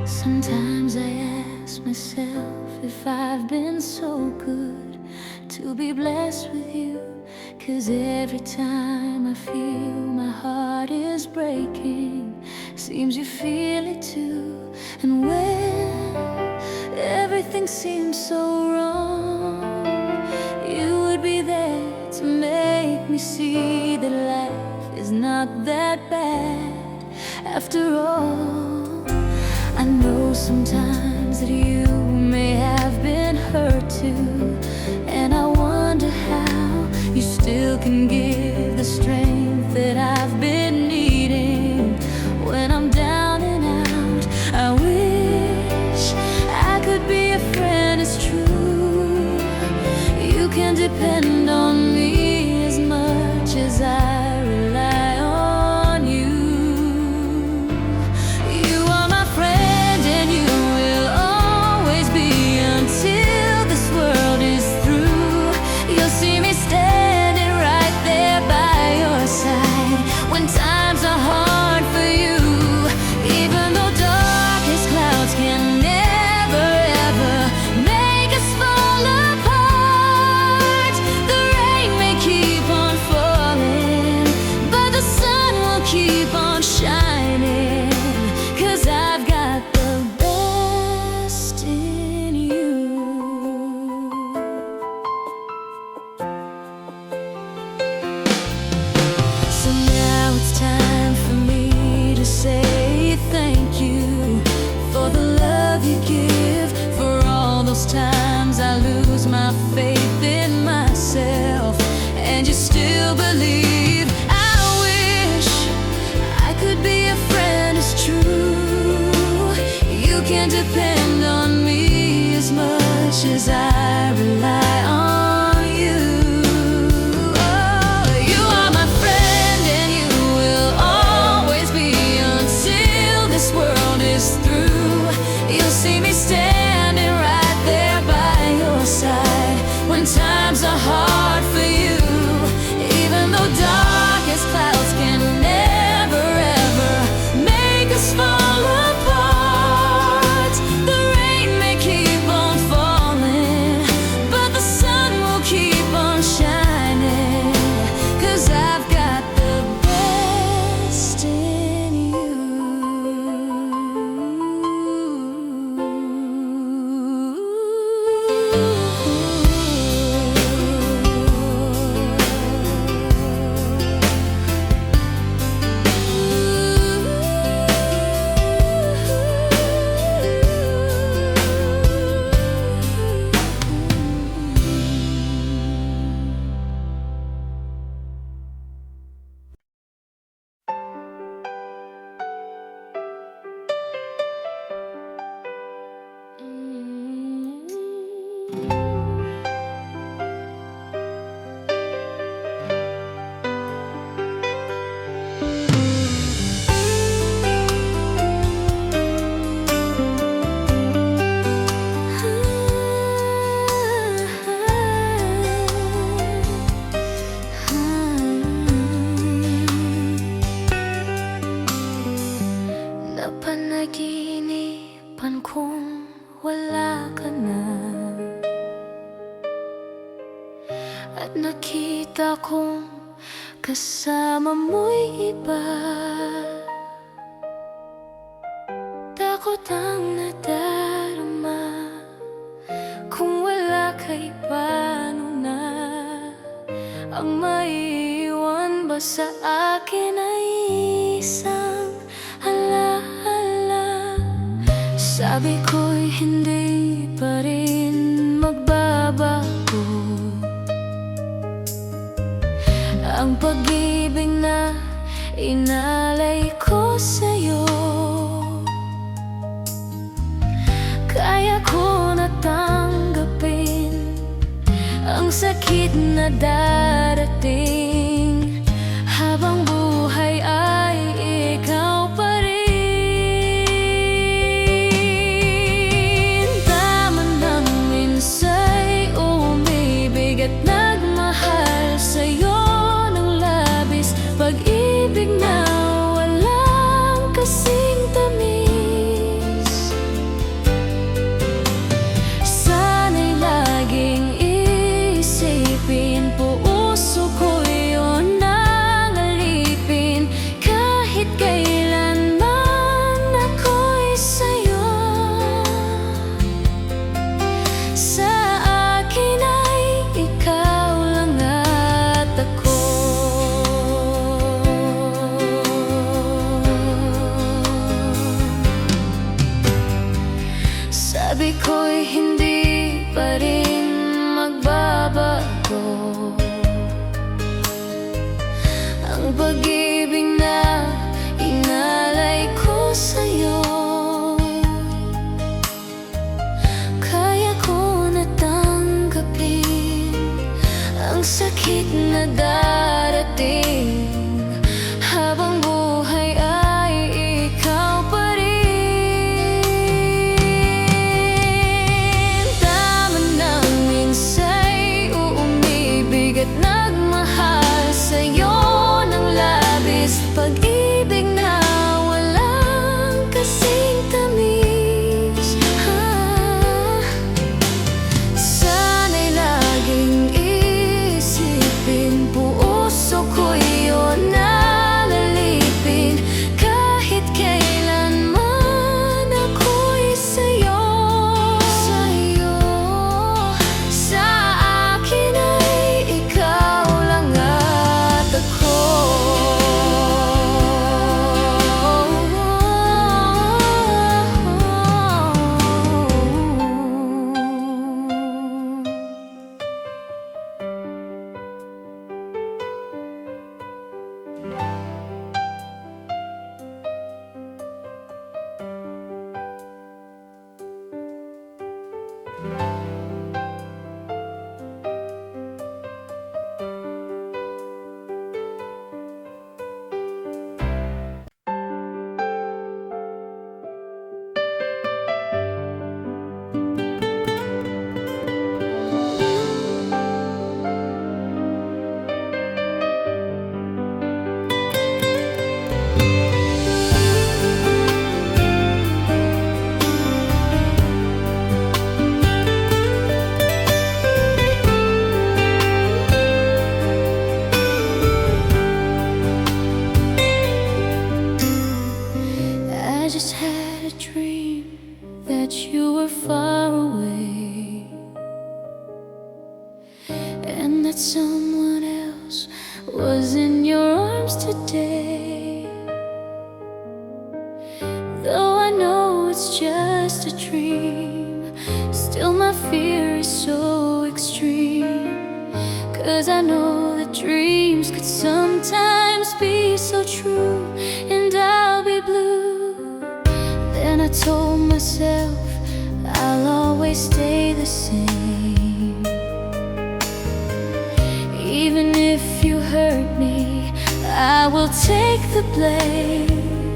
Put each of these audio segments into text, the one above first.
Sometimes I ask myself if I've been so good to be blessed with you. 'Cause every time I feel my heart is breaking, seems you feel it too. And when everything seems so wrong, you would be there to make me see that life is not that bad after all. I know sometimes that you may have been hurt too, and I wonder how you still can give the strength that I've been needing when I'm down and out. I wish I could be a friend, it's true. You can depend on me as much as I rely on you. You are my friend and you will always be until this world is through. You'll see me standing right there by your side when times are hard for you. Even though darkest clouds can never ever make us fall apart. The rain may keep on falling, but the sun will keep on shining. 'Cause I've got the best in you. So now it's time for me to say thank you for the love you give, for all those times I lose my faith in myself and you still believe. I wish I could be a friend, it's true. You can depend on me as much as I rely on you. Oh, you are my friend and you will always be until this world is through. You'll see me standing right there by your side when times are hard for you. Even though darkest clouds can never ever make us fall apart. The rain may keep on falling, but the sun will keep on shining. 'Cause I've got the best in you. Napanaginipan kong wala ka na, at nakita kong kasama mo'y iba. Takot ang nadarama, kung wala ka'y paano na. Ang maiiwan ba sa akin ay isang alaala. Sabi ko'y hindi pa rin magbabago ang pag-ibig na inalay ko sa'yo. Kaya ko na tanggapin ang sakit na darating, habang buhay ay ikaw pa rin. Tama lang minsa'y umibig at nagmahal sa'yo ng labis. Pag-ibig na walang kasing tamis, Sabi ko'y hindi pa rin magbabago ang pag-ibig na inalay ko sa'yo. Kaya ko na tanggapin ang sakit na darating habang buhay ay ikaw pa rin. Tama nang minsa'y uumibig at nagmahal sa'yo ng labis. Pag-ibig na walang kasing tamis. Sana'y laging isipin, puso ko'y iyong nalalipin. Kahit kailanman ako'y sa'yo. Sa akin ay ikaw lang at ako. I just had a dream that you were far away, and that someone else was in your arms today. Though I know it's just a dream, still my fear is so extreme. 'Cause I know that dreams could sometimes be so true, and I'll be blue. Then I told myself I'll always stay the same. Even if you hurt me, I will take the blame.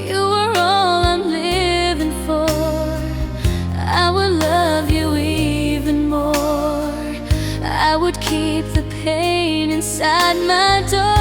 You are all I'm living for. I would love you even more. I would keep the pain inside my door.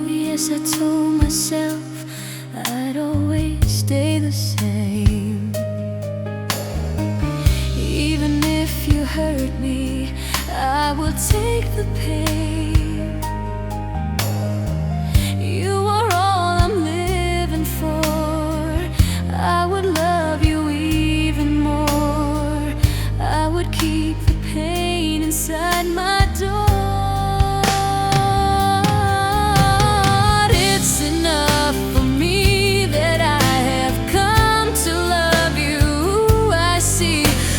Yes, I told myself I'd always stay the same. Even if you hurt me, I will take the pain. You are all I'm living for. I would love you even more. I would keep the pain inside my door.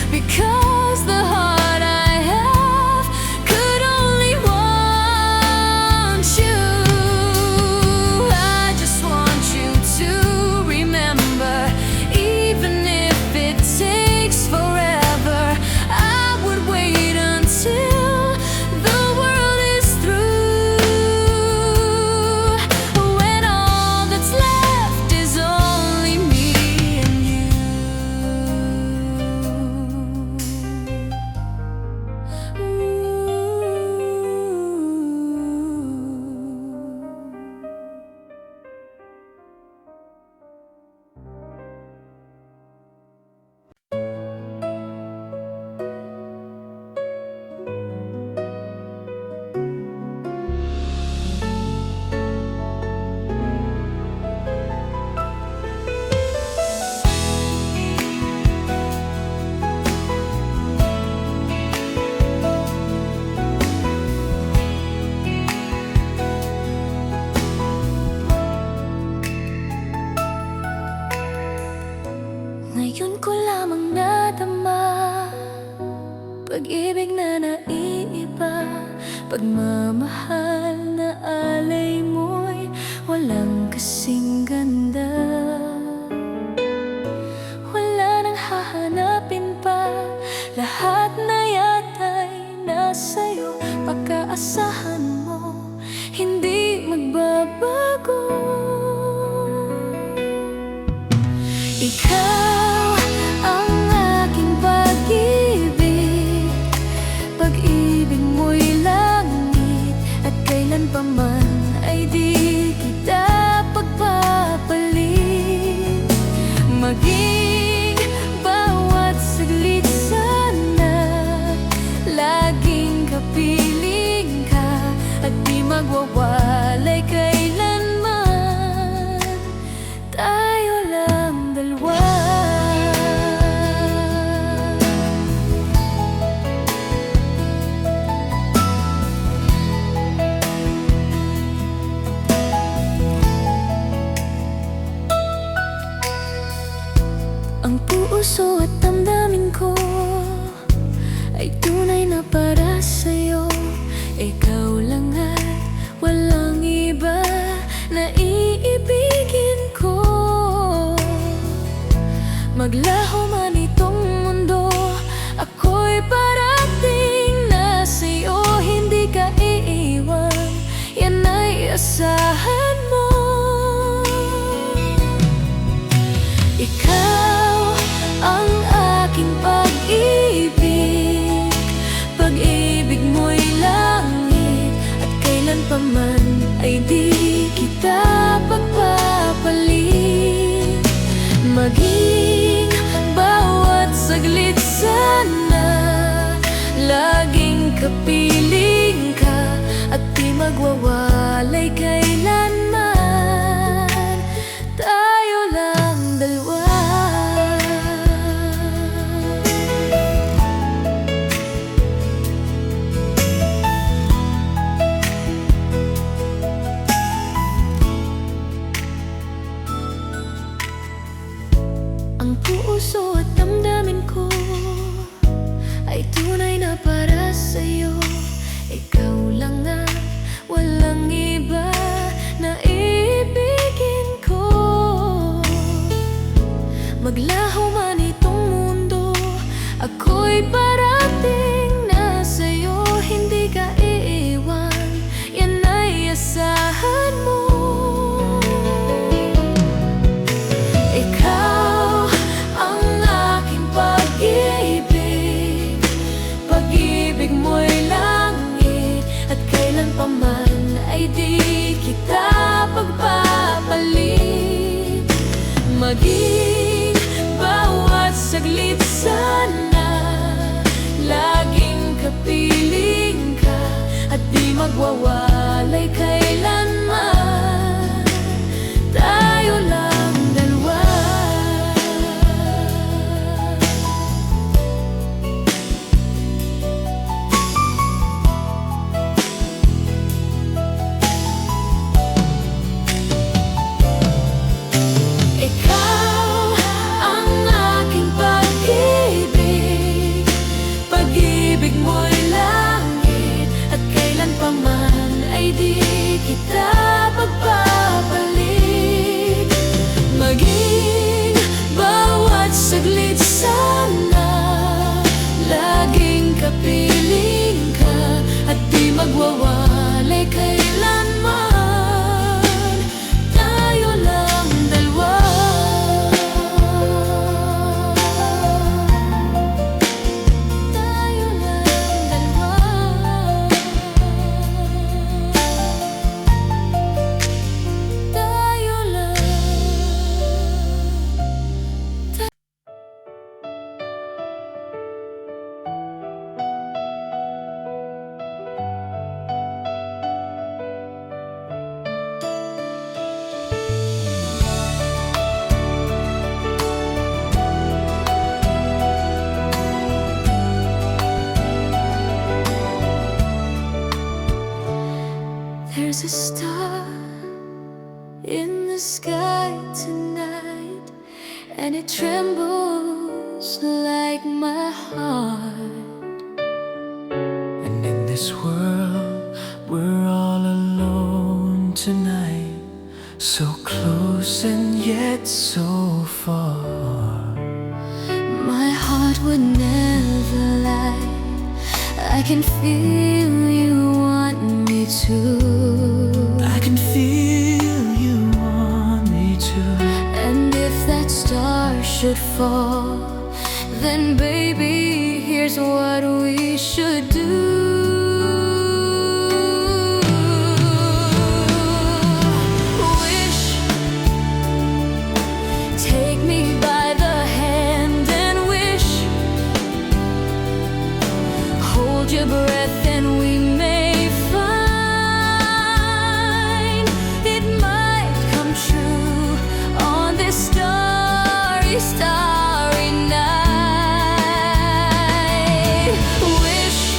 Because the heart I have could only want Pagmamahal na alay mo'y walang kasing ganda. Wala nang hahanapin pa, lahat na yata'y nasa'yo. Pagkaasahan mo, hindi magbabago. Ikaw ang aking pag-ibig, pag-ibig mo'y langit, at kailan pa man ay di kita pagpapalit. Maging bawat saglit sana, laging kapiling ka, at di magwawalay kailanman. Tayo lang dalawa. Ang puso at damdamin ko ay tunay na para sa'yo. Ikaw lang at walang iba na iibigin ko. Maglaho man itong mundo, ako'y parating na sa'yo. Hindi ka iiwan, yan ay asahan mo. Ikaw ang aking pag-ibig, pag-ibig mo'y langit, at kailan pa man ay di kita pagpapalit. Maging bawat saglit sana, laging kapiling ka, at di magwawalay kailanman. Tayo lang dalawa. Ang puso at damdamin ko ay tunay na para sa'yo. Ikaw lang at walang iba na ibigin ko. Maglaho man itong mundo, ako'y parating na sa'yo. Hindi ka iiwan, yan ay asahan mo. Ikaw ang aking pag-ibig, pag-ibig mo'y langit, at kailan pa man ay di kita pagpapalit. Maging bawat saglit sana, laging kapiling ka, at di magwawalay kailanman. Tayo lang dalawa. Ikaw ang aking pag-ibig, pag-ibig mo'y langit, at kailan pa man ay di kita pagpapalit. Maging bawat saglit sana, laging kapiling ka, at di magwawalay kailanman. Tayo lang dalawa. Tayo lang dalawa. Tayo lang. There's a star in the sky tonight, and it trembles like my heart. And in this world tonight, so close and yet so far. My heart would never lie. I can feel you want me to. I can feel you want me to. And if that star should fall, then baby, here's what we should do. Your breath and we may find it might come true on this starry, starry night. Wish,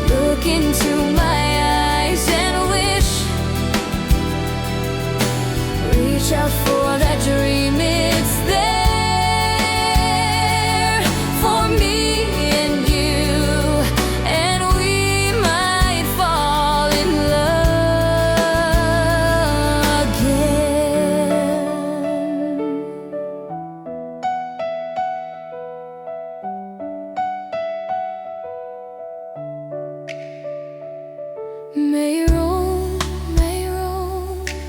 look into my eyes and wish, reach out for that dream, it's there for me. Mayroon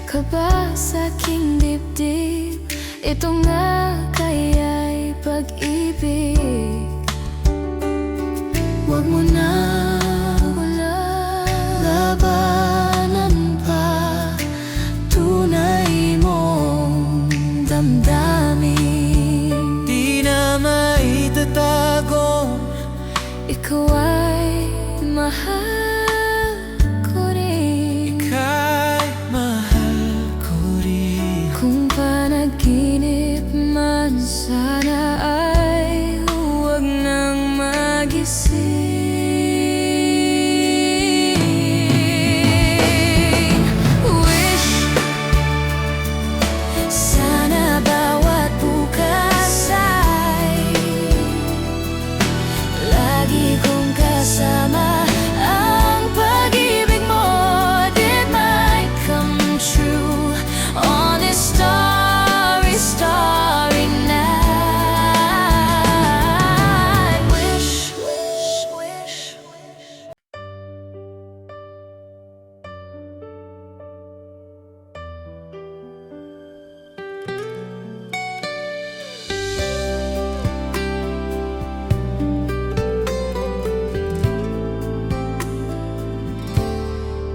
ka ba sa aking dibdib? Ito nga kaya'y pag-ibig. Huwag mo na labanan pa, tunay mong damdamin. Di na maitatago, ikaw ay mahal. Kung panaginip man sana ay huwag nang magising. Wish, sana bawat bukas ay lagi kong kasama. Ang pag-ibig mo, it might come true on this starry, starry night. Wish, wish, wish, wish.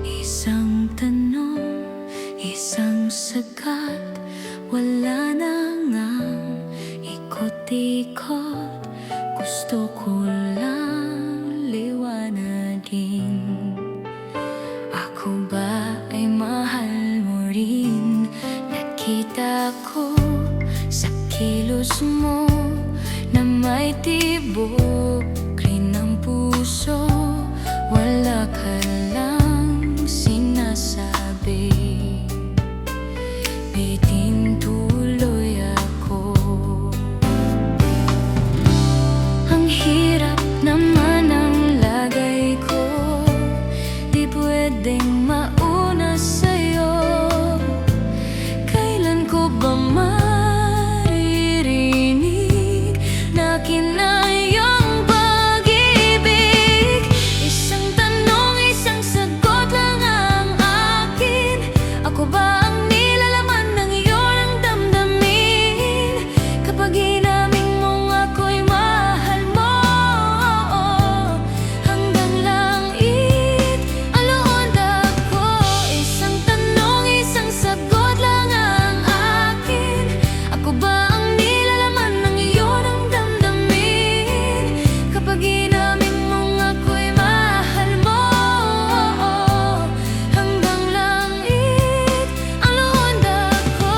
Isang tanong, isang sagat, wala na ngang ikot-ikot. Gusto ko lang liwanagin, ako ba ay mahal mo rin? Nakita ko sa kilos mo na may tibok rin ang puso. Wala ka lang sinasabi, bitin tuloy ako. Ang hirap naman ang lagay ko, di pwedeng mauna sa'yo. Kailan ko ba maririnig na kinayang pag-ibig? Isang tanong, isang sagot lang ang akin. Ako ba ang nilalaman ng iyong damdamin? Kapag inamin mong ako'y mahal mo, hanggang langit ang luonda ko. Isang tanong, isang sagot lang ang akin. Ako ba ang nilalaman ng iyong damdamin? Kapag inamin mong ako'y mahal mo, hanggang langit ang luonda ko.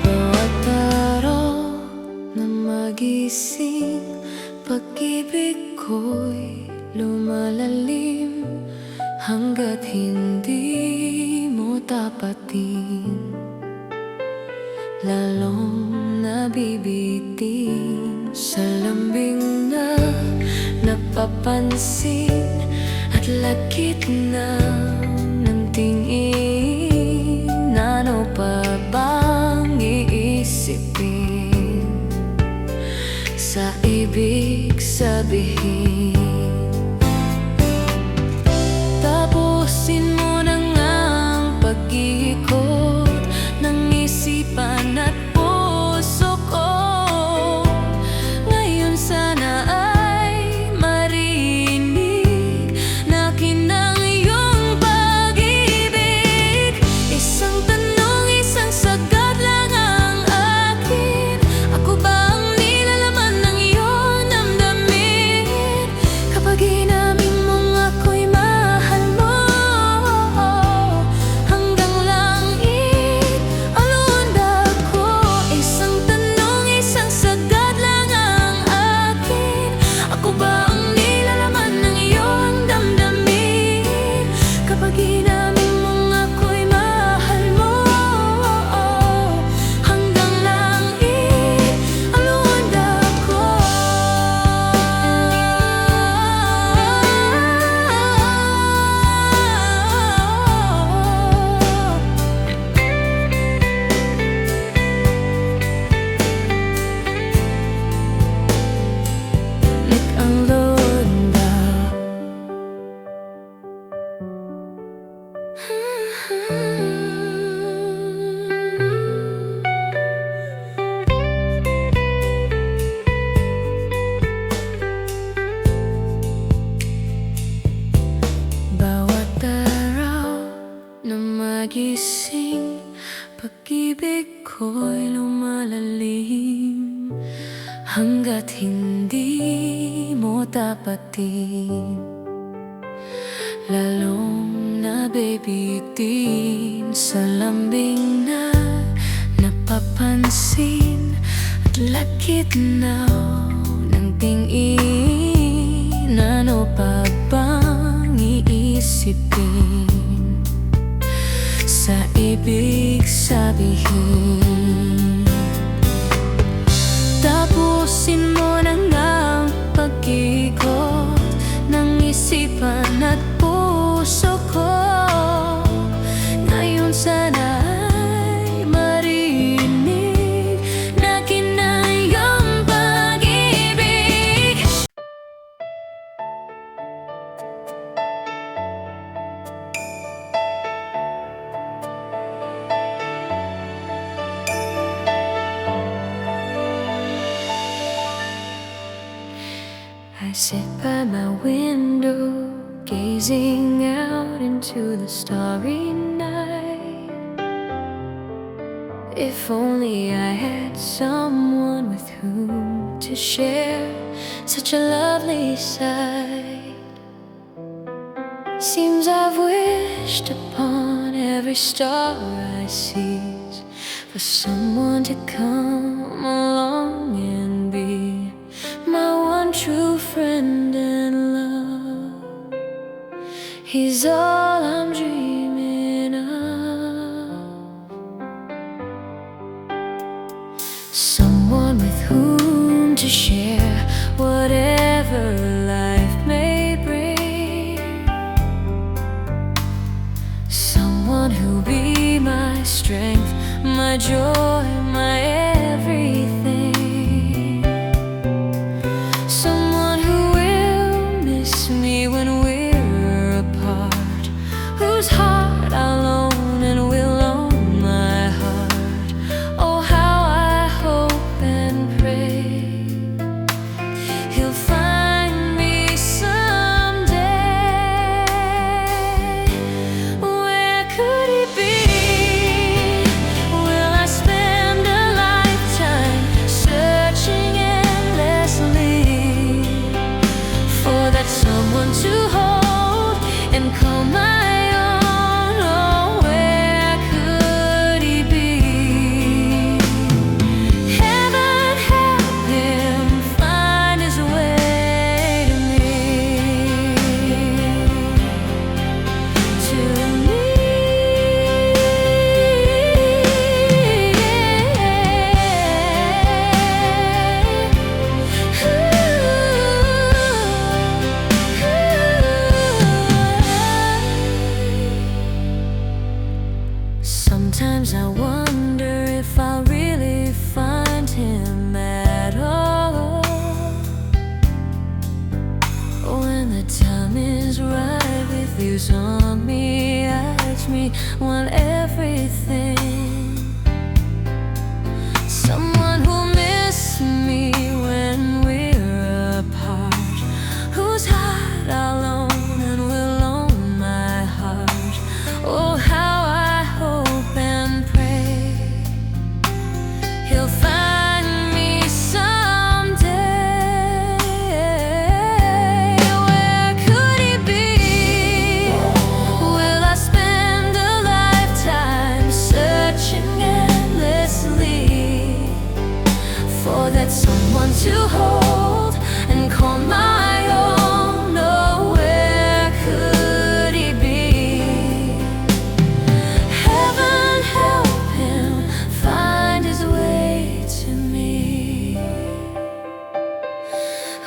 Bawat araw na magising, pag-ibig ko'y lumalalim hanggat hindi mo tapatin, lalong nabibitin sa lambing na napapansin at lagkit na ng tingin. Ano pa bang iisipin sa ibig sabihin? Tapusin mo na ngang pag-iikot ng isipan at puso ko. Ngayon sana ay marinig na kinang iyong pag-ibig. Isang tanong, isang sagot lang ang akin. Ako ba ang nilalaman ng iyong damdamin? Kapag inamin mong ako'y mahal mo, hanggang langit alundag ko. Isang tanong, isang sagot lang ang akin. Ako ba ang nilalaman ng iyong damdamin? Kapag inamin mong ako'y mahal mo, hanggang langit alundag ko. Lik ang lundag. Bawat araw na magising, pag-ibig ko'y lumalalim, hanggat hindi mo tapatin, lalong nabibitin sa lambing na napapansin at lagkit na ng tingin. Ano pa bang iisipin sa ibig sabihin? Tapusin mo na ngang pag-ikot ng isipan at puso ko. Ngayon sana ay marinig na kinayang pag-ibig. I sit by my window, gazing out into the starry night. If only I had someone with whom to share such a lovely sight. Seems I've wished upon every star I seize for someone to come along and be my one true friend and love. He's all I'm dreaming of. Someone with whom to share whatever life may bring. Someone who'll be my strength, my joy, my everything. Someone who will miss me when we're apart, time is right with you's on me, edge me, want everything. Someone who'll miss me when we're apart, whose heart I'll own and will own my heart. Oh, how I hope and pray he'll find me someday. Where could he be? Will I spend a lifetime searching endlessly for that someone to hold and call my own? Oh, where could he be? Heaven help him find his way to me.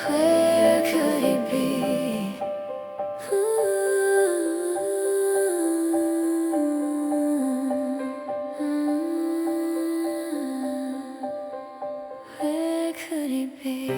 Where could he be? Where could he be?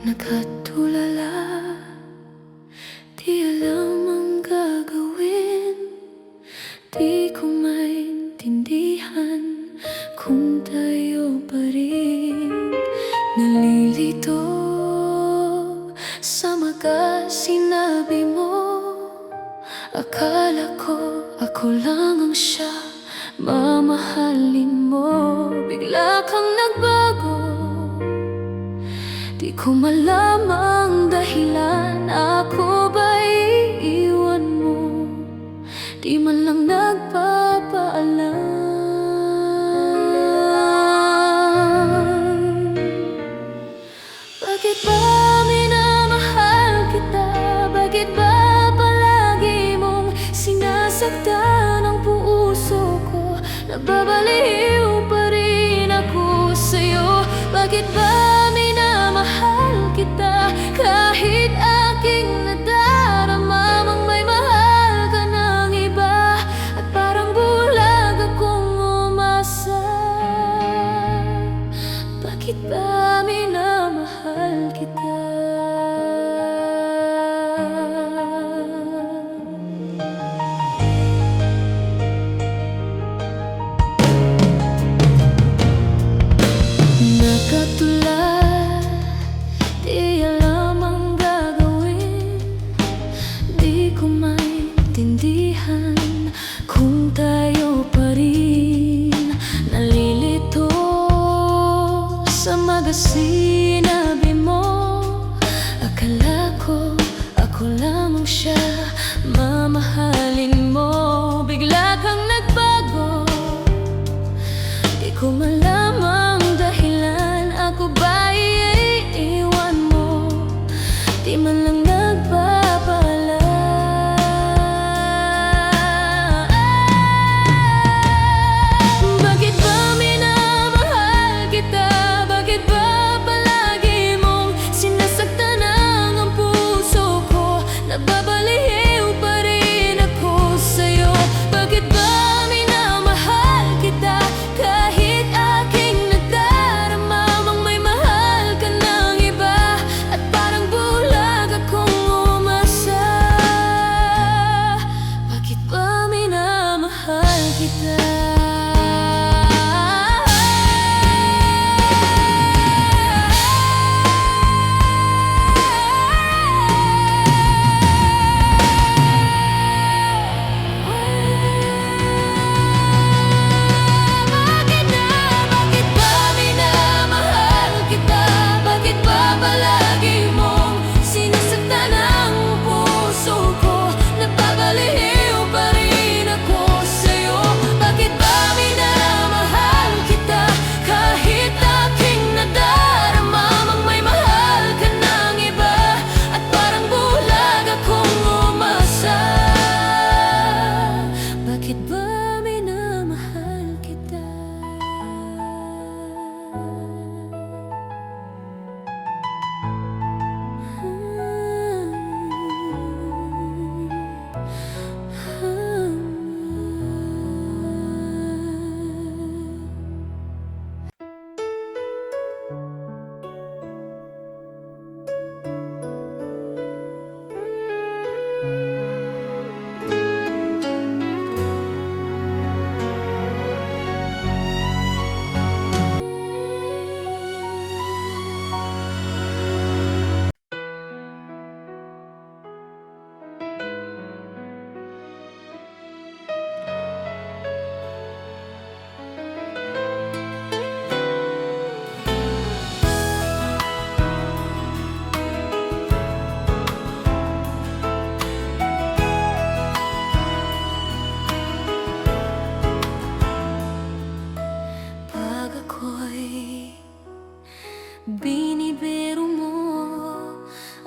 Nakatulala, di alam ang gagawin. Di ko maintindihan kung tayo pa rin. Nalilito sa mga sinabi mo. Akala ko ako lang ang siya mamahalin mo. Bigla kang nagbago, di ko malamang dahilan. Ako ba iiwan mo? Di man lang nagpapaalam. Bakit ba minamahal kita? Bakit ba palagi mong sinasaktan ang puso ko? Nababaliw pa rin ako sa'yo. Bakit ba minamahal kita kahit aking nadarama mang may mahal ka ng iba? At parang bulag akong umasa. Bakit ba minamahal kita? Nakatulad, di alam ang gagawin. Di ko maintindihan kung tayo pa rin. Nalilito sa mga sinabi mo. Akala ko ako lamang siya mamahalin mo. Bigla kang nagbago, di ko malamang dahilan. Ako ba iiwan mo? Di man lang nagpapaalam. Bakit ba minamahal kita? Bakit ba palagi mong sinasaktan ang puso ko? Nababaliw pa rin ako sa'yo. Bakit ba minamahal kita kahit aking nadarama mang may mahal ka ng iba? At parang bulag ako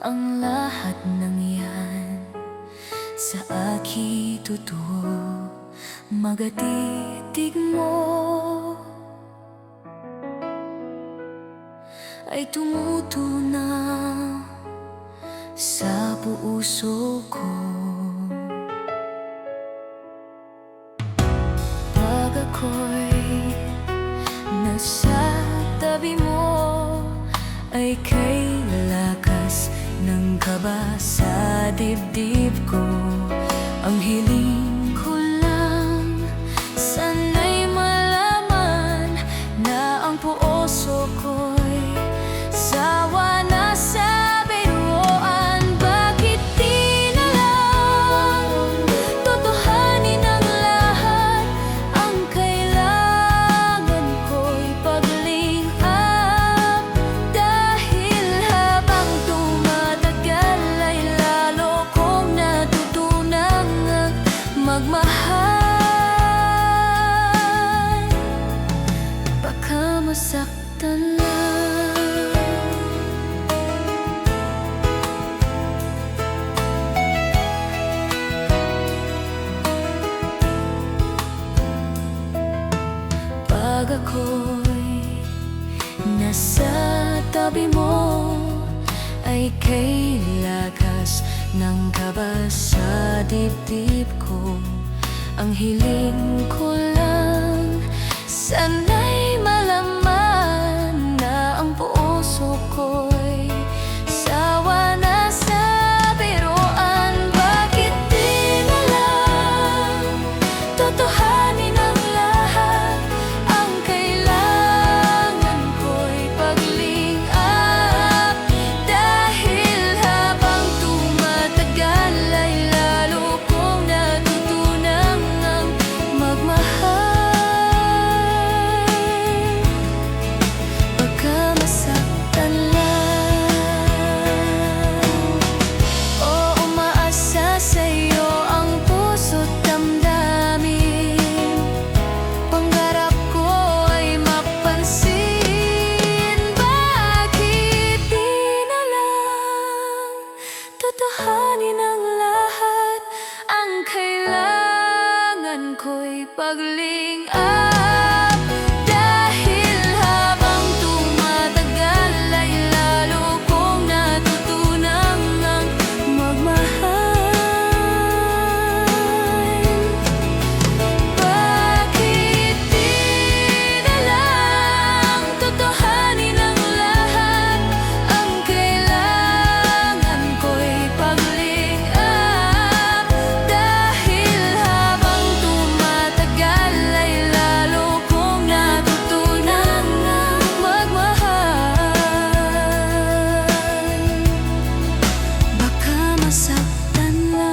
ang lahat ng yan sa aking totoo, magatitig mo ay tumutunaw sa puso ko. Pag ako'y nasa tabi mo, ay kay lakas ng kaba sa dibdib ko. Ang hiling ko lang, sana'y malaman na ang puso ko'y sawa na sa biruan. Bakit di na lang totohanin ang lahat? Ang kailangan ko'y paglingap, dahil habang tumatagal ay lalo kong natutunang magmahal. Baka masaktan lang. Pag ako'y nasa tabi mo, ay kay lakas ng kaba sa dibdib ko. Ang hiling ko lang, sana'y malaman na ang puso ko'y sawa na sa biruan. Bakit di na lang totohanin ang lahat? Ang kailangan ko'y paglingap, dahil habang tumatagal ay lalo kong natutunang magmahal. Baka masaktan lang. O umaasa sa'yo ang puso't damdamin, pangarap ko ay mapansin. Bakit di na lang totohanin ang lahat? Ang kailangan ko'y paglingap, dahil habang tumatagal ay lalo kong natutunang magmahal. Bakit di na lang totohanin ang lahat? Ang kailangan ko'y paglingap, dahil habang tumatagal ay lalo kong natutunang magmahal. Baka masaktan lang.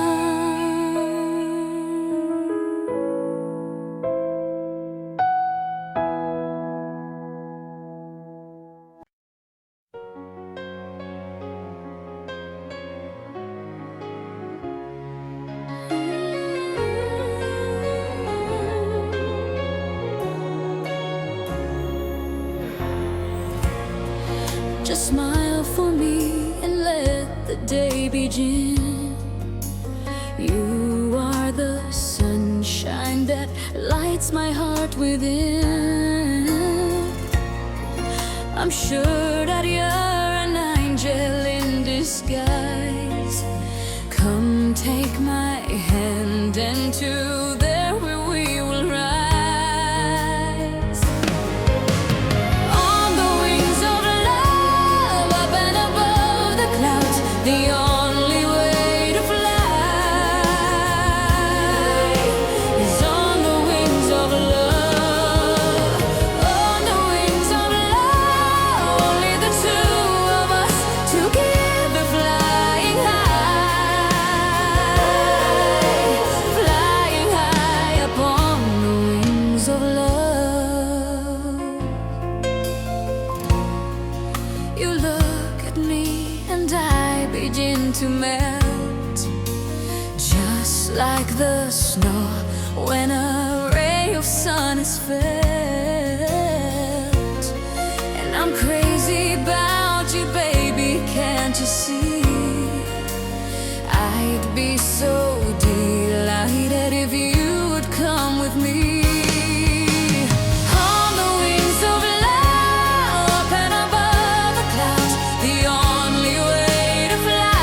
Just smile for me and let the day begin. You are the sunshine that lights my heart within. I'm sure that you're an angel in disguise. Come take my hand, and together we will rise. On the wings of love, up and above the clouds, the only way to fly is on the wings of love. On the wings of love, only the two of us together, flying high upon the wings of love. You look at me and I begin to melt, just like the snow when a ray of sun is felt. And I'm crazy about you, baby, can't you see? be so delighted if you would come with me. On the wings of love, up and above the clouds, the only way to fly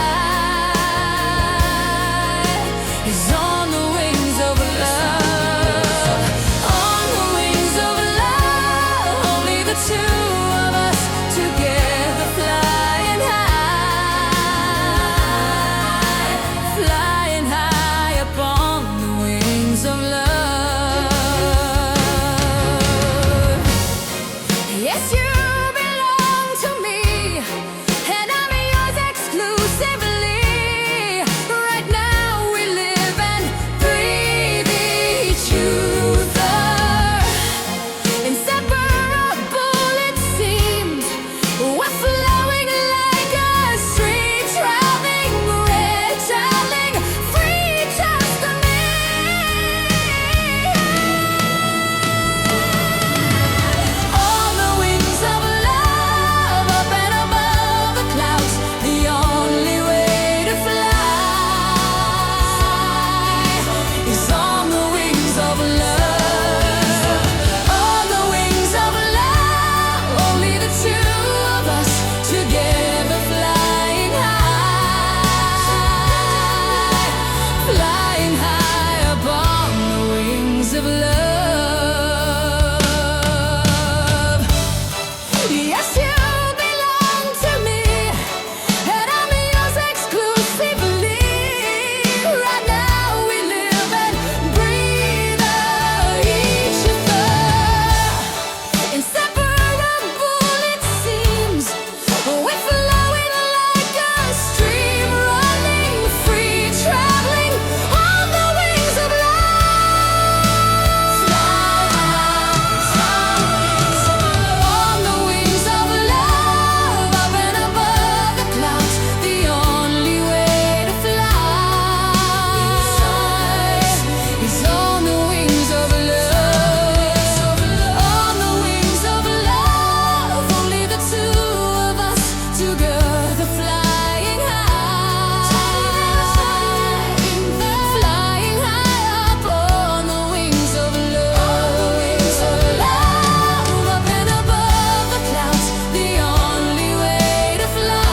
is on the wings of love. On the wings of love, only the two of us together flying high, flying high upon the wings of love. Yes, you belong to me, and I'm yours exclusively. Right now we live and breathe each other. Inseparable it seems, we're flowing like a stream, traveling, red, traveling, free, trust me. On the wings of love, up and above the clouds, the only way to fly is on the wings of love. On the wings of love, only the two of us together flying high, flying high upon the wings of love. Yes, you belong to me, and I'm yours exclusively. Right now we live and breathe each other. Inseparable it seems, we're flowing like a stream, running free, traveling on the wings of love. On the wings of love, up and above the clouds, the only way to fly is on the wings of love. On the wings of love, only the two of us together flying high, flying high up on the wings of love. Up and above the clouds, the only way to fly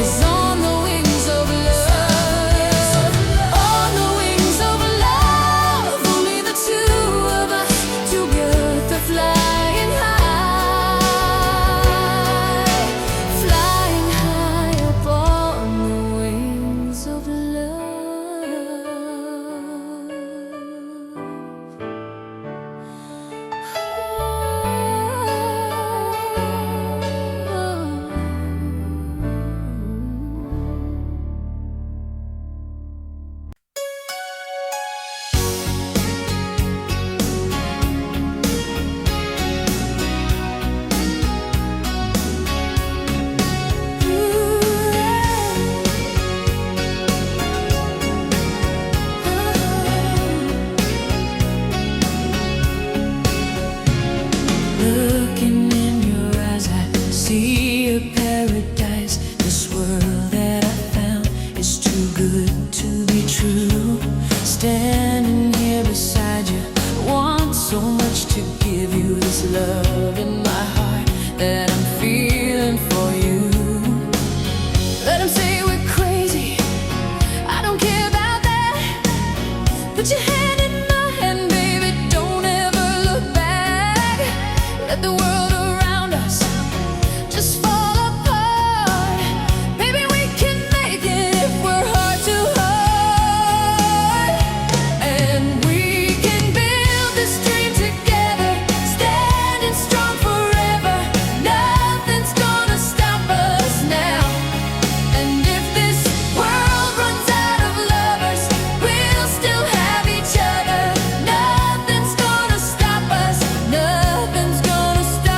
is on the wings of love. On the wings of love, only the two of us together flying high, flying high upon the wings of love. Looking in your eyes, I see a paradise. This world that I found is too good to be true. Standing here beside you, I want so much to give you this love in my heart that I'm feeling for you. Let 'em say we're crazy, I don't care about that. Put your hand in my hand, baby, don't ever look back. Let the world around us just fall apart. Baby, we can make it if we're heart to heart. And we can build this dream together, standing strong forever. Nothing's gonna stop us now. And if this world runs out of lovers, we'll still have each other. Nothing's gonna stop us. Nothing's gonna stop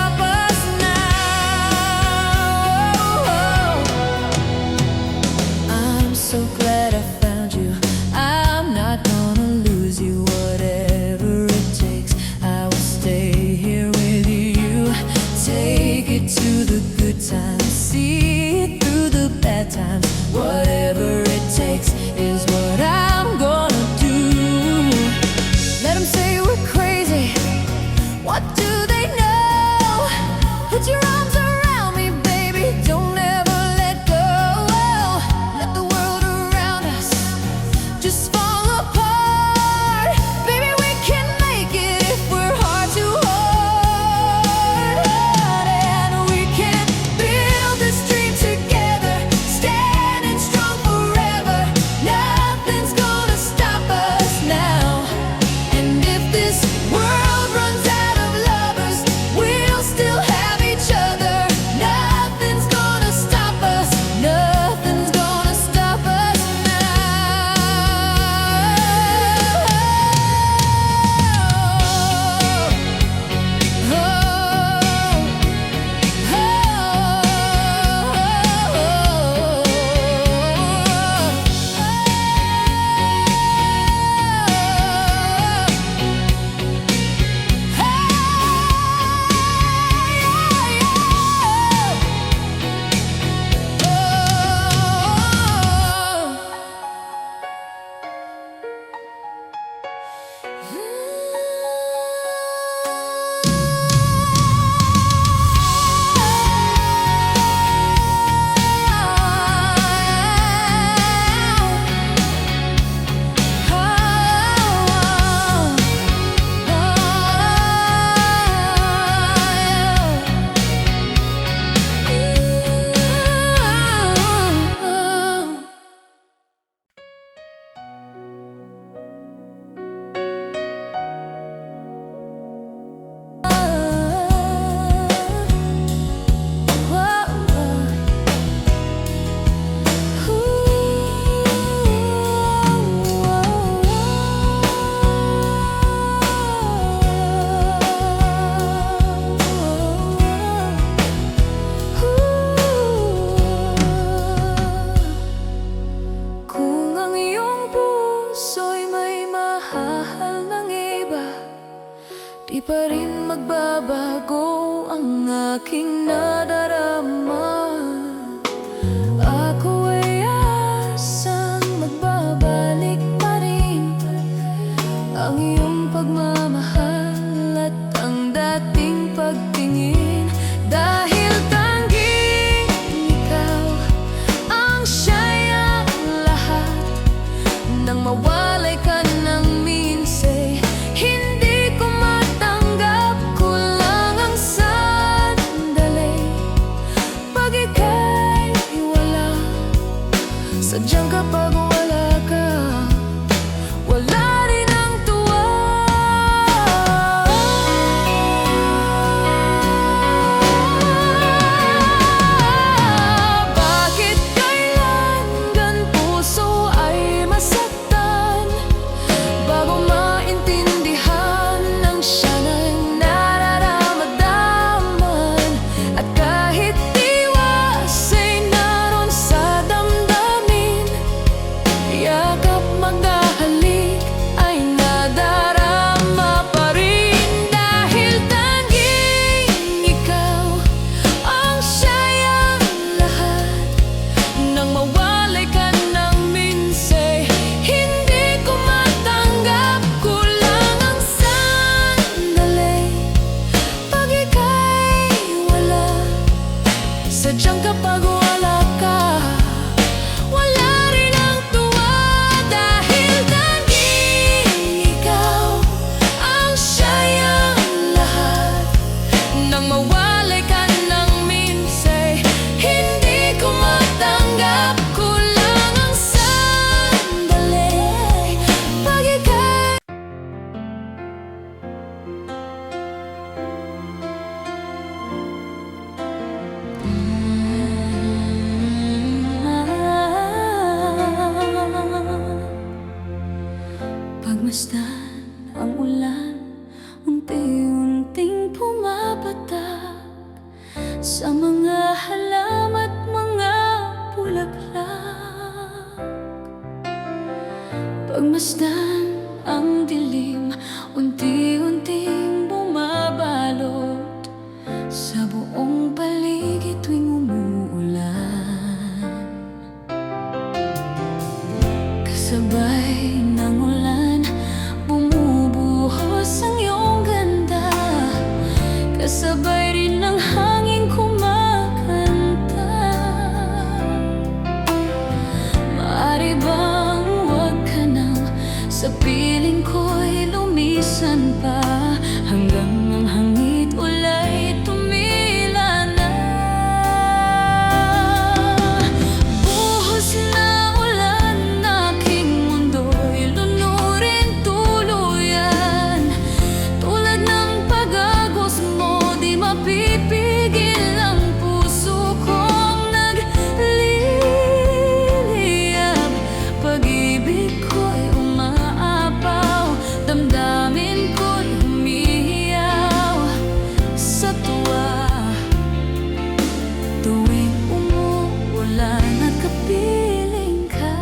Di pa rin magbabago ang aking nadarama. Ako ay asang magbabalik pa rin ang iyong pagmamahal at ang dating pagtingin. Dahil tanging ikaw ang siya'y ang lahat. Nang mawalay ka ng minsay, hindi ko matanggap, kulang ang sandali. Pag ika'y wala, sadyang kapag wala ka, wala rin ang tuwa. Bakit kailangan puso ay masaktan bago maintindihan ng siya nang nararamdaman? At kahit iwas ay naroon sa damdamin, yakap maghahalik ay nadarama pa rin. Dahil tanging ikaw ang siya'y ang lahat. Nang mawalay ka ng minsay, hindi ko matanggap, kulang ang sandali. Pag ika'y wala, sadyang kapag wala ka, wala rin ang tuwa. Dahil tanging ikaw ang siya'y ang lahat. Nang mawalay ka ng minsay, hindi ko matanggap, kulang ang sandali. Pag ika'y pagmasdan ang ulan, unti-unting pumapatak sa mga halaman at mga bulaklak. Pagmasdan ang dilim, unti-unting bumabalot sa buong paligid tuwing umuulan. Kasabay ng ulan, bumubuhos ang iyong ganda. Kasabay rin ng hangin kumakanta. Maaari bang huwag ka nang sa piling ko'y lumisan pa, hanggang ang hangit ulay tumila na. Buhos na ulan, aking mundo'y lunurin tuluyan. Tulad ng pag-agos mo, di mapipigil ang puso kong nagliliyab. Pag-ibig ko'y umaapaw, damdamin ko'y humihiyaw sa tuwa. Tuwing umuulan at kapiling ka,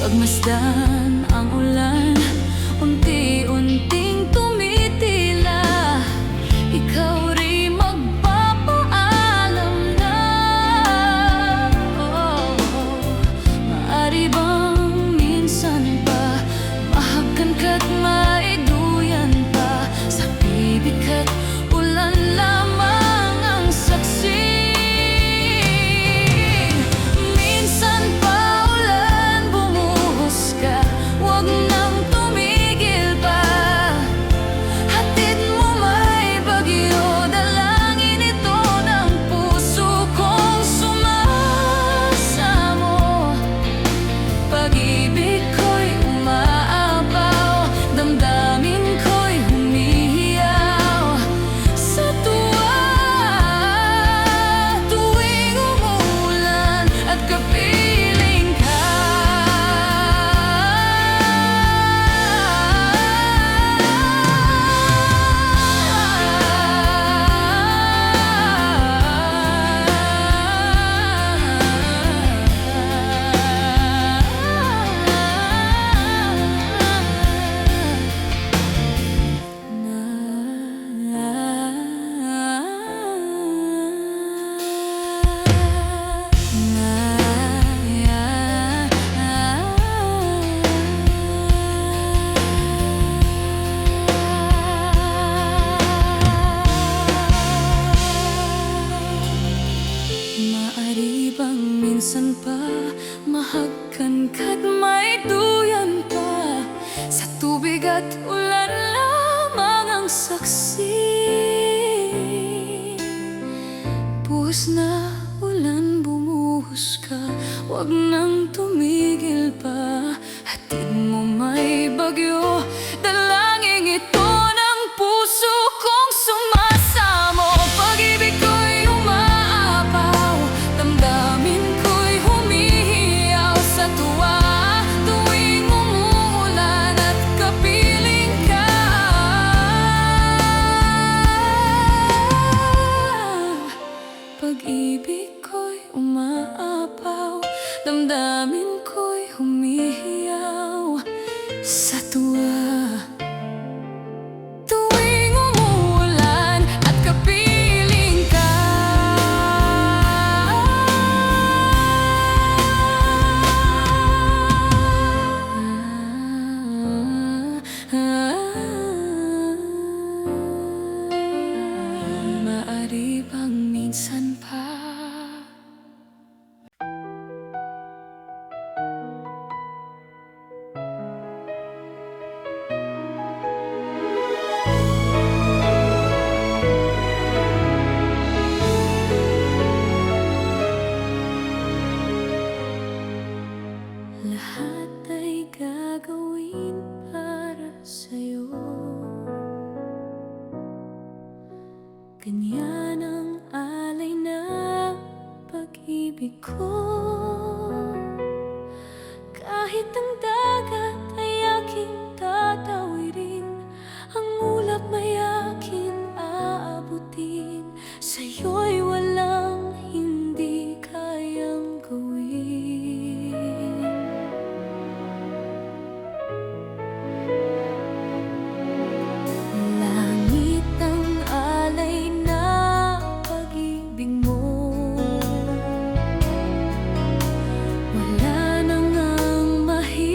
pagmasdan ang ulan, unti-unting tumitila. Ikaw rin magpapaalam na. Maaari bang minsan pa mahagkan ka't maiduyan pa? Sa bibig ka't ulan lamang ang saksi. Minsan pa ulan, bumuhos ka, huwag nang tumigil pa. mahagkan ka't may duyan pa. Sa tubig at ulan lamang ang saksi. Buhos na ulan, bumuhos ka, wag nang tumigil pa. Hatid mo may bagyo, dalangin ito ng puso kong sumasamo. Pag-ibig ko'y umaapaw, damdamin ko'y humihiyaw sa tuwa. Tuwing umuulan at kapiling ka, pag-ibig ko'y umaapaw, damdamin ko'y humihiyaw sa tuwa. Tuwing umuulan at kapiling ka, maaari bang minsan pa lahat ay gagawin para sa'yo? Ganyan ang alay na pag-ibig ko. Kahit ang dagat ay aking tatawirin, ang ulap may aking aabutin. Sa'yo'y walang hindi kayang gawin. Langit ang alay na pag-ibig mo. Wala nang ang mahirap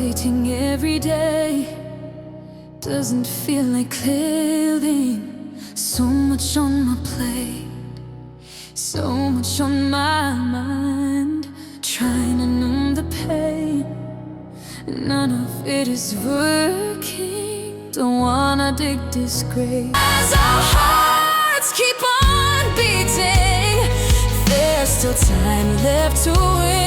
waiting every day doesn't feel like living. So much on my plate, so much on my mind, trying to numb the pain. None of it is working. Don't wanna dig this grave. As our hearts keep on beating, there's still time left to win.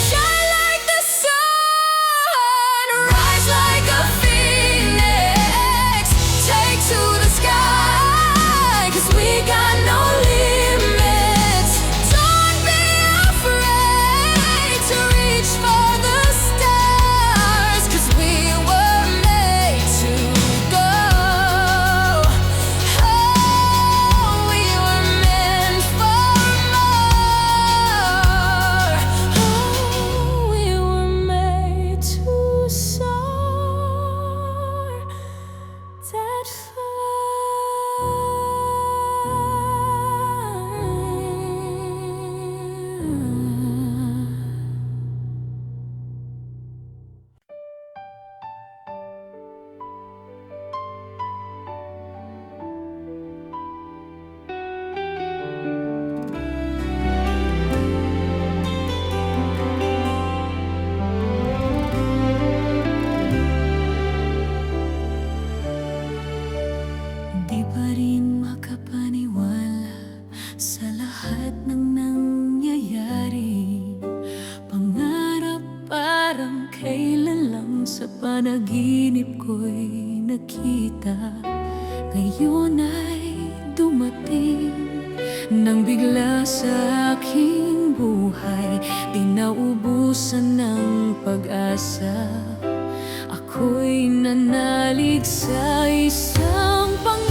Shine like the sun, rise like a phoenix, take to the sky, 'cause we got no limits. Don't be afraid to reach for the stars, 'cause we were made to go. Oh, we were meant for more. Oh, we were made to soar that far. Di pa rin makapaniwala sa lahat ng nangyayari. Pangarap parang kailan lang sa panaginip ko'y nakita. Ngayon ay dumating nang bigla sa aking buhay, di naubusan ng pag-asa. Ako'y nanalig sa isang pangarap.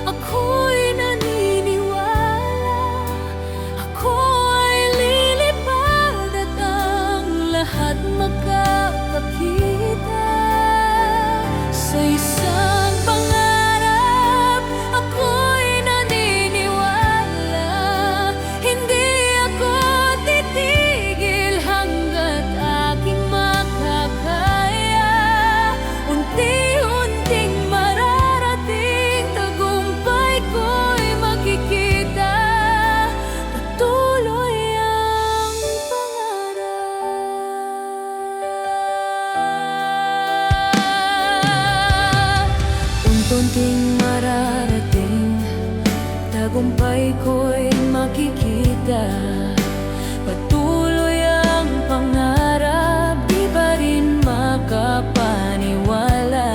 Ako'y naniniwala. Ako ay lilipad at ang lahat makakakita. Sa isang pangarap, ako'y naniniwala. Hindi ako titigil hanggat aking makakaya. Unti-unting mararating, tagumpay ko'y makikita. Patuloy ang pangarap. Unti-unting mararating, tagumpay ko'y makikita. Patuloy ang pangarap, di pa rin makapaniwala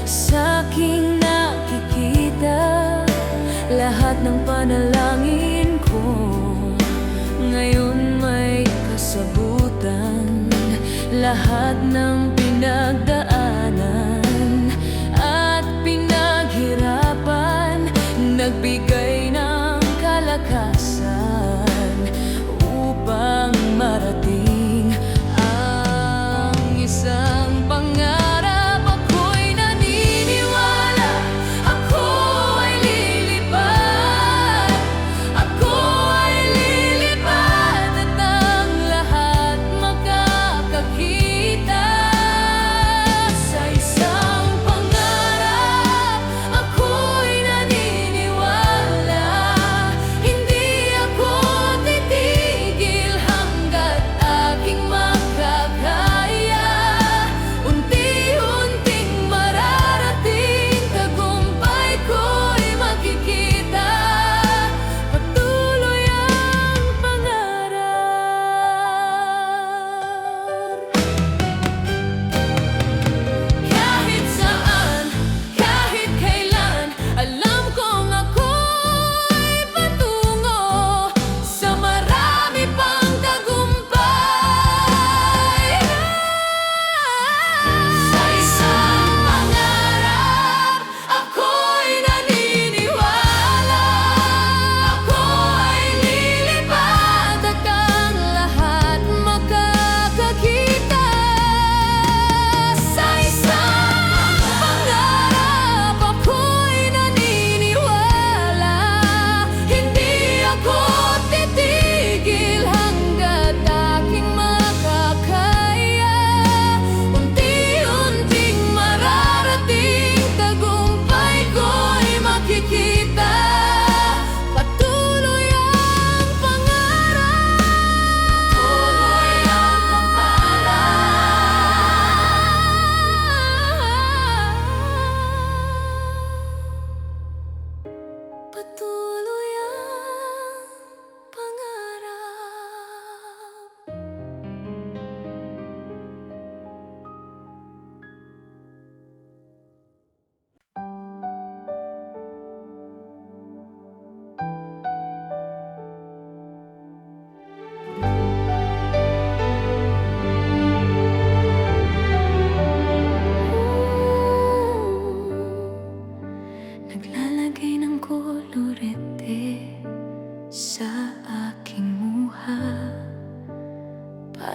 sa aking nakikita. Lahat ng panalangin ko ngayon may kasagutan. Lahat ng pinagdaanan at pinaghirapan, nagbigay ng kalakasan upang marating ang isang pangarap. Ako'y naniniwala, ako ay lilipad. Ako ay lilipad at ang lahat makakakita.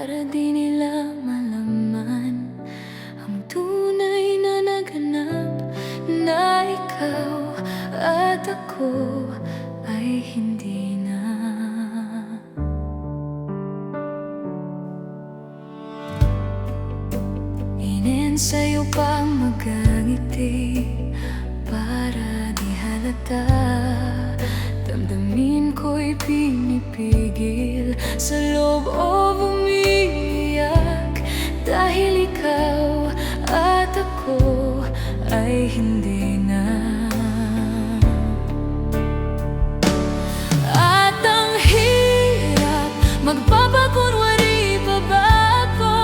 para di nila malaman ang tunay na naganap, na ikaw at ako ay hindi na. Inensayo pang magangiti para di halata, damdamin ko'y pinipigil sa loob o umiiyak, dahil ikaw at ako ay hindi na. At ang hirap magpapakunwari pa ba ako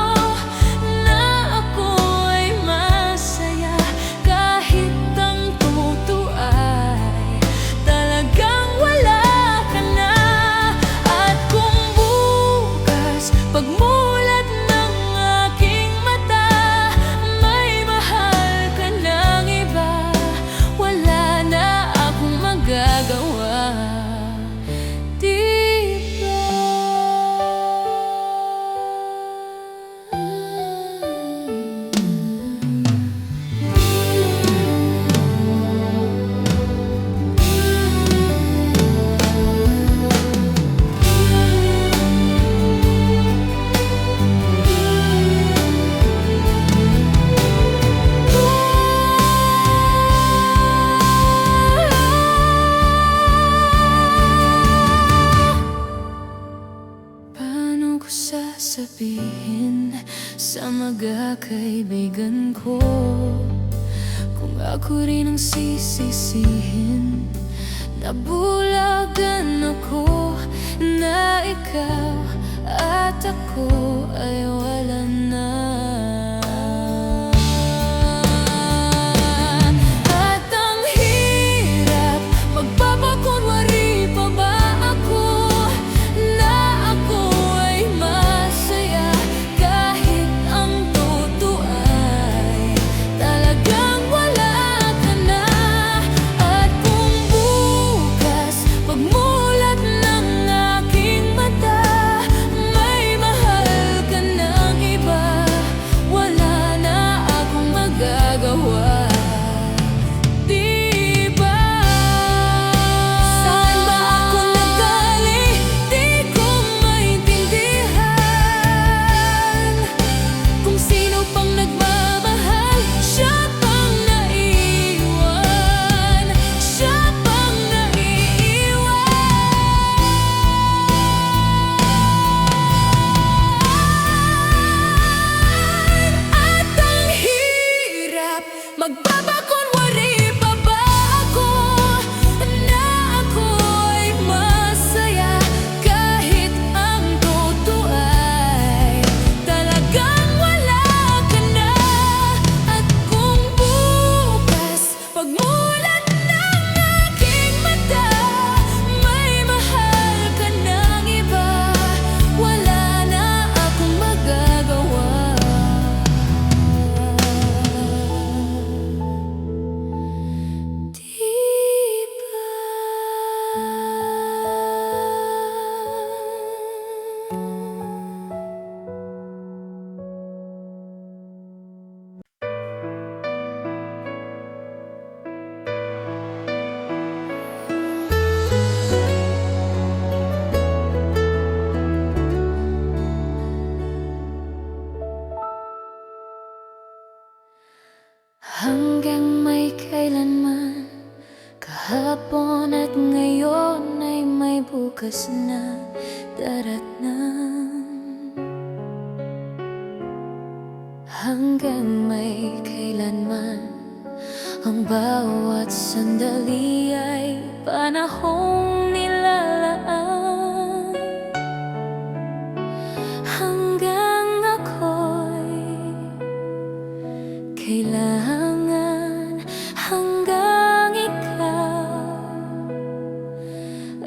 na ako ay masaya, kahit ang totoo ay talagang wala ka na. At kung bukas pagmulat ng aking mata may mahal ka ng iba, wala na akong magagawa, di ba? Paano ko sasabihin sa magkakaibigan ko kung ako rin ang sisisihin? Nabulagan ako na ikaw at ako ay wala na. At ang hirap magpapakunwari pa ba ako na ako ay masaya, kahit ang totoo ay talagang wala ka na. At kung bukas pagmulat ng aking mata may mahal ka ng iba, wala na akong magagawa, di ba? Saan ba ako nagaling? Di ko maintindihan. Kung sino pang nagmamahal, siya pang naiiwan, siya pang naiiwan. At ang hirap magpapakunwari pa ba ako na ako ay masaya, kahit ang totoo ay talagang wala ka na. At kung bukas pagmulat ng aking mata may mahal ka ng iba, wala na akong magagawa, di hanggang may kailanman, kahapon at ngayon ay may bukas na daratnan. Hanggang may kailanman, ang bawat sandali ay panahong nilalaan. Hanggang ako'y kailangan, hanggang ikaw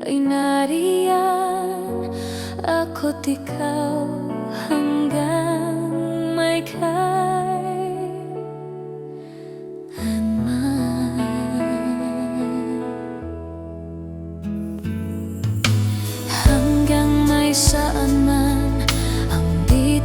ay nariyan, ako't ikaw hanggang may kailanman. Hanggang may saan man ang di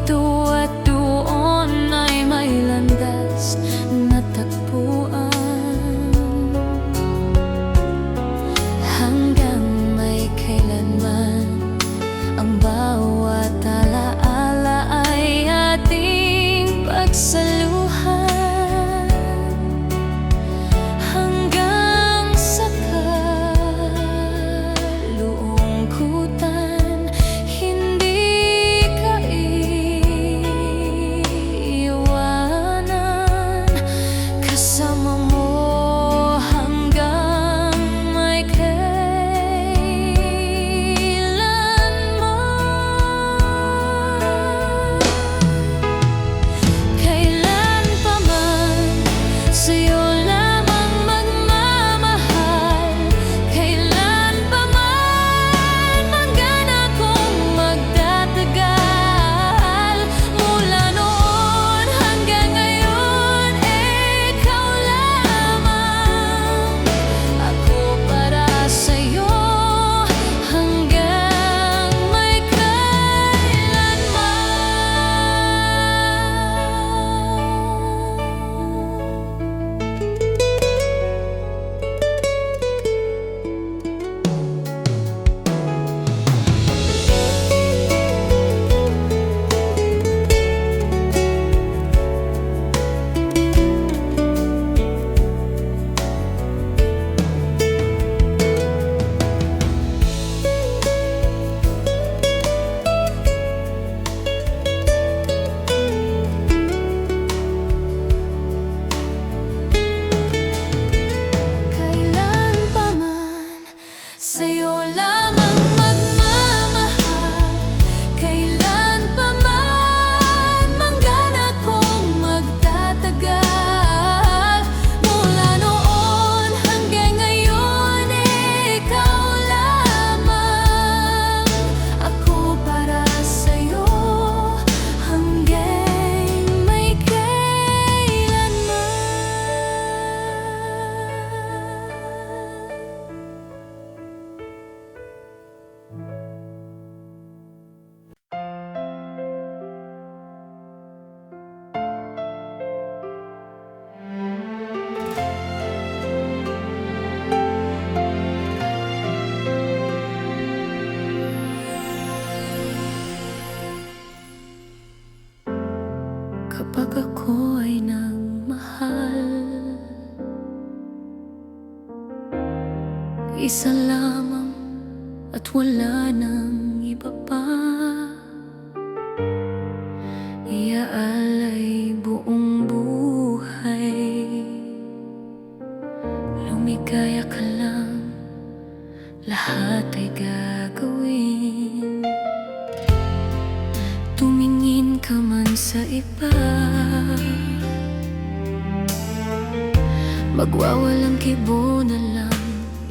kapag ako ay nagmahal. Isa lamang at wala nang iba pa. Iaalay buong buhay, lumigaya ka lang, lahat ay gagawin. Tumingin ka man sa iba, magwawalang kibo na lang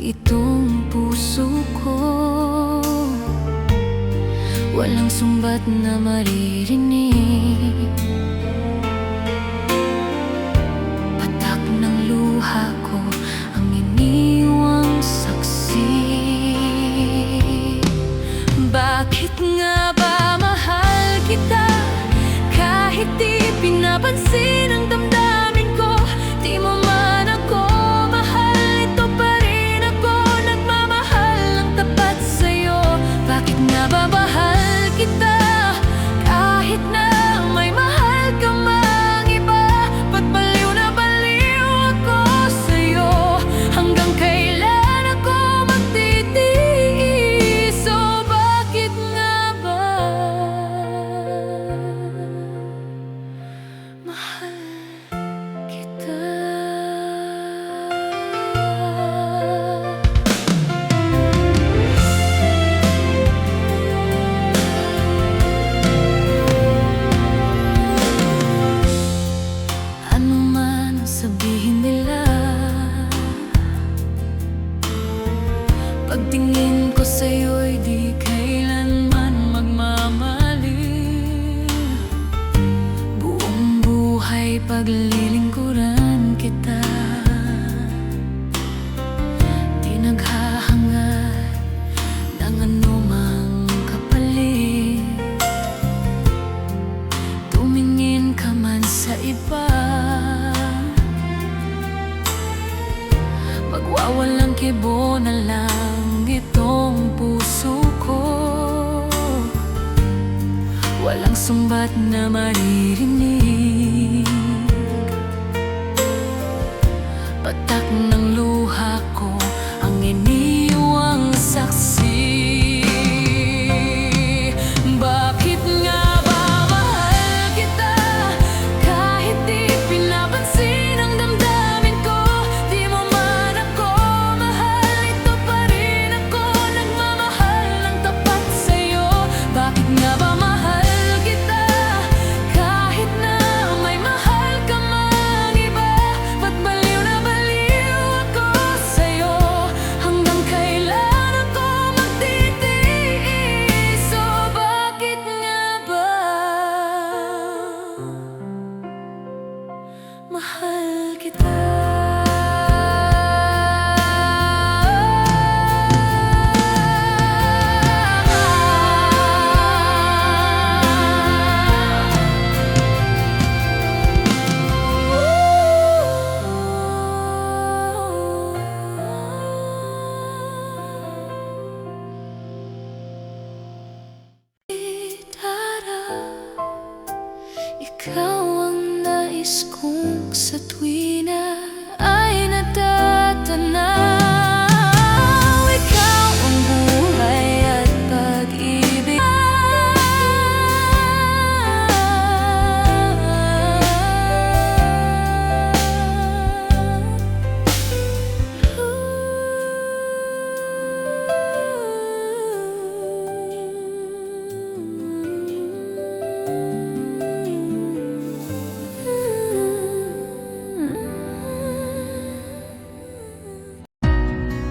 itong puso ko. Walang sumbat na maririnig, patak ng luha ko ang iniwang saksi. Bakit nga ba mahal kita kahit di pinapansin ang damdamin ko? Di mo man ako mahal, ito pa rin ako nagmamahal ng tapat sa'yo. Bakit nga ba mahal kita kahit na may mahal ka mang iba? Ba't baliw na baliw ako sa'yo? Hanggang kailan ako magtitiis? O bakit nga ba mahal kita? Ano man ang sabihin nila, pagtingin ko sa'yo'y di kailanman magmamali. Buong buhay paglilingkuran kita, di naghahangad ng anumang kapalit. Tumingin ka man sa iba, magwawalang kibo na lang itong puso ko. Walang sumbat na maririnig, patak ng luha ko ang iniwang saksi. Bakit nga ba mahal kita kahit di pinapansin ang damdamin ko? Di mo man ako mahal, ito pa rin ako nagmamahal ng tapat sa'yo. Bakit nga ba mahal kita kahit na may mahal ka mang iba? Ba't baliw na baliw ako sa'yo? Hanggang kailan ako magtitiis? O bakit nga ba mahal kita? Ikaw ang nais kong sa tuwing